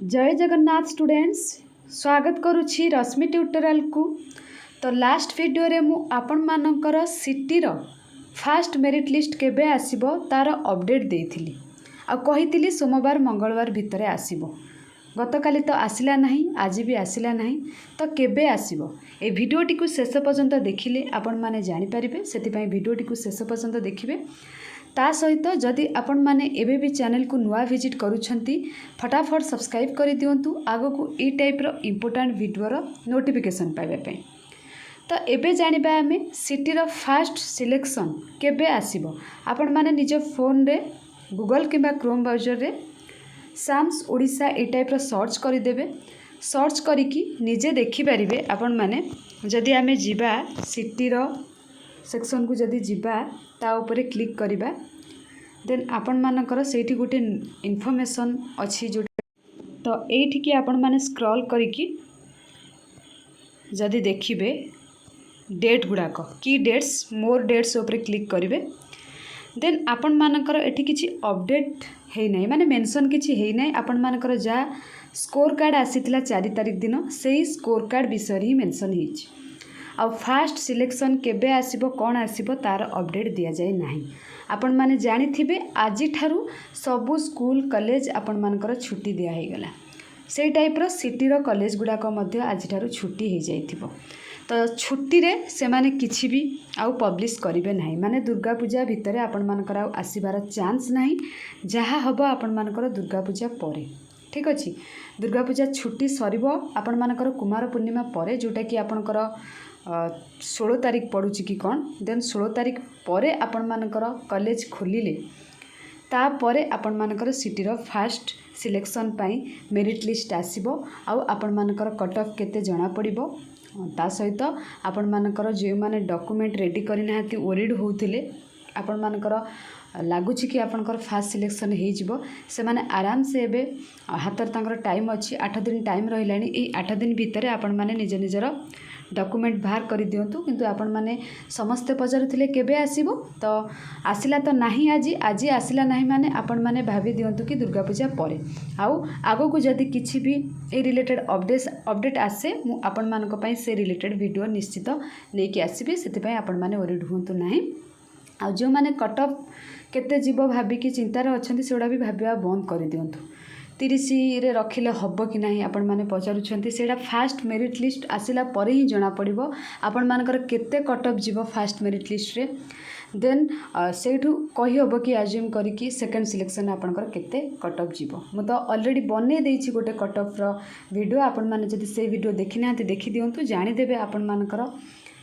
जय जगन्नाथ स्टूडेंट्स स्वागत करुछि रश्मि ट्यूटोरियल को। तो लास्ट वीडियो रे मु आपण मानकर सिटीर फास्ट मेरिट लिस्ट केबे आसीबो तार अपडेट देइथिली आ कहिथिली सोमवार मंगलवार भितरे आसीबो। गतकाली तो आसिला नहीं, आज भी आसिला नहीं, तो केबे आसीबो ए वीडियोटी को शेष पर्यंत देखिले आपण माने जानि परिबे। सेति वीडियोटी को शेष पर्यंत देखिबे। ता सहित जदि आपण माने एबे भी चैनल को नुआ विजिट करूछंती फटाफट सब्सक्राइब कर दियंतु आगो को ई टाइप रो इंपोर्टेंट वीडियो रो नोटिफिकेशन पाइबा पे। तो एबे जानिबा आमे सिटी रो फास्ट सिलेक्शन केबे आसीबो। आपण माने निज फोन रे गूगल किबा क्रोम ब्राउजर रे साम्स ओडिशा ए टाइप रो सर्च कर देबे। सर्च करिकी निजे देखि परिबे। आपण माने जदि आमे जिबा सिटी रो सेक्शन को जदि जिबा ता ऊपर क्लिक करिबा देन आपण मानकर सेठी गोटे इन्फॉर्मेशन अच्छी जो तो एठी की आपण माने स्क्रॉल करिकी जदि देखिबे डेट गुड़ाक की डेट्स मोर डेट्स ऊपर क्लिक करिवे देन आपण मानकर एठी किछि अपडेट है नहीं माने मेंशन किछि है नहीं। आपण मानकर जा स्कोर कार्ड आसीथिला 4 तारिख दिन सेही स्कोर कार्ड विषय ही मेंशन हिच आ फास्ट सिलेक्शन केबे आसीबो कोन आसीबो तार अपडेट दिया जाय नाही। आपण माने जानि थिबे आजि ठारू सबु स्कूल कॉलेज आपण मानकर छुट्टी दिया हे गला। से टाइप रो सिटी रो कॉलेज गुडा को मध्य आजि ठारू छुट्टी हे जाइथिबो। तो छुट्टी रे से माने किछि भी आउ पब्लिश करिवे नाही। माने दुर्गा पूजा भितरे आपण मानकर आउ आसीबार चांस नाही। जहा हबो आपण मानकर दुर्गा पूजा परे ठीक अछि। दुर्गा पूजा छुट्टी सरिबो आपण मानकर कुमार पूर्णिमा परे जोटा कि आपनकर 16 तारिख पड़ुची कि कौन देन 16 तारिख परे आपण मानकर कॉलेज खोलिले तापरे आपण मानकर सिटी रो फास्ट सिलेक्शन पाई मेरिट लिस्ट आसीबो आउ आपण मानकर कट ऑफ केते जणा पड़िबो। ता सहित आपण मानकर जे माने डॉक्यूमेंट रेडी करिनाहाती ओरिड होउथिले आपण मानकर लगुच कि आपनकर फास्ट सिलेक्शन हो जिवो से माने आराम से एबे हातर तांकर टाइम अच्छी 8 दिन टाइम रहिलानी। ए 8 दिन भितरे आपण माने निज निजर डॉक्यूमेंट बाहर कर दियंतु। किंतु आपण माने समस्ते पचारुथिले केबे आसीबो तो आसिला तो नाही आज आसिला नाही माने आपण माने भाबी दियंतु कि दुर्गा पूजा परे आउ आगो को जदी किछि भी ए रिलेटेड अपडेट आसे मु आपण मानको पई से रिलेटेड वीडियो निश्चित नेकी आसीबे। सेति पई आपण माने ओरिड हुंतु नाही। आ जो माने कट ऑफ केते जीव भाबिकी चिंतार अच्छे सेगुड़ा भी भाविया बंद कर दिंतु। 30 रे रखिले हब कि नहीं आपण माने पचारुछंती सेटा फास्ट मेरिट लिस्ट आसिला परे ही जना पड़िबो आपण मानकर केते कट ऑफ जीव फास्ट मेरिट लिस्ट रे देन सेठू कहि हबो कि अज्यूम करिकी सेकंड सिलेक्शन आपनकर केते कट ऑफ जीव। मु तो ऑलरेडी बने देछि गोटे कट ऑफ रो वीडियो आपण माने जदि से वीडियो देखि नाते देखि दियंतु जानि देबे आपण मानकर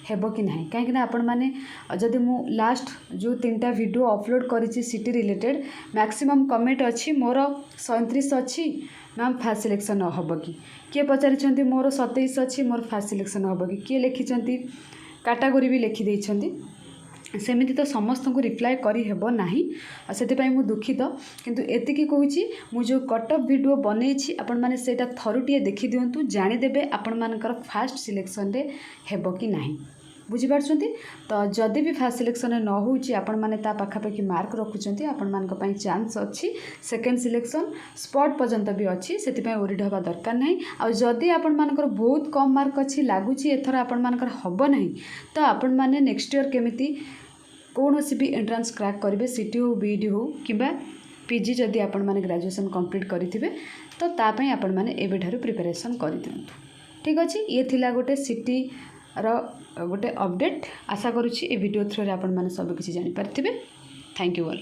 हेबो कि नहीं। कहीं आपण माने जदि मु लास्ट जो 3टा वीडियो अपलोड करिछि सिटी रिलेटेड मैक्सिमम कमेंट अच्छी मोर 37 अच्छी मैम फास्ट सिलेक्शन हबो कि किए पचारिछंती मोर 27 अच्छी मोर फास्ट सिलेक्शन हबो कि किए लिखिछंती कैटेगरी भी लिखि दैछंती। सेमिति तो समस्त को रिप्लाई करी हेबो नाही सेति मु दुखित किंतु एतिकी कहूची मु जो कट ऑफ वीडियो बनैछि आपण माने सेटा थरुटिए देखि दियंतु जानि देबे आपण मानकर फास्ट सिलेक्शन रे हेबो कि नाही बुझी पारछंती। तो जदि भी फास्ट सिलेक्शन न होउची आपण माने ता पाखापाखि मार्क रखुचंती आपण मानक पई चांस अछि सेकंड सिलेक्शन स्पॉट पर्यंत भी अछि सेति पई ओरिड हबा दरकार नाही। आ जदि आपण मानकर बहुत कम मार्क अछि लागुची एथरा आपण मानकर हबो नाही तो आपण माने नेक्स्ट ईयर केमिति कौन भी एंट्रांस क्रैक करेंगे सीटी हो बीडी हो कि पीजी जदि आपण माने ग्रेजुएशन कंप्लीट करेंगे तो तापाई आपण माने एबे ठारू प्रिपरेशन कर दियंतु ठीक अछि। ये थिला गोटे सिटी रो गोटे अपडेट आशा करूची ए वीडियो थ्रू रे आपण माने सब किछि जानि पारथिबे। Thank you all.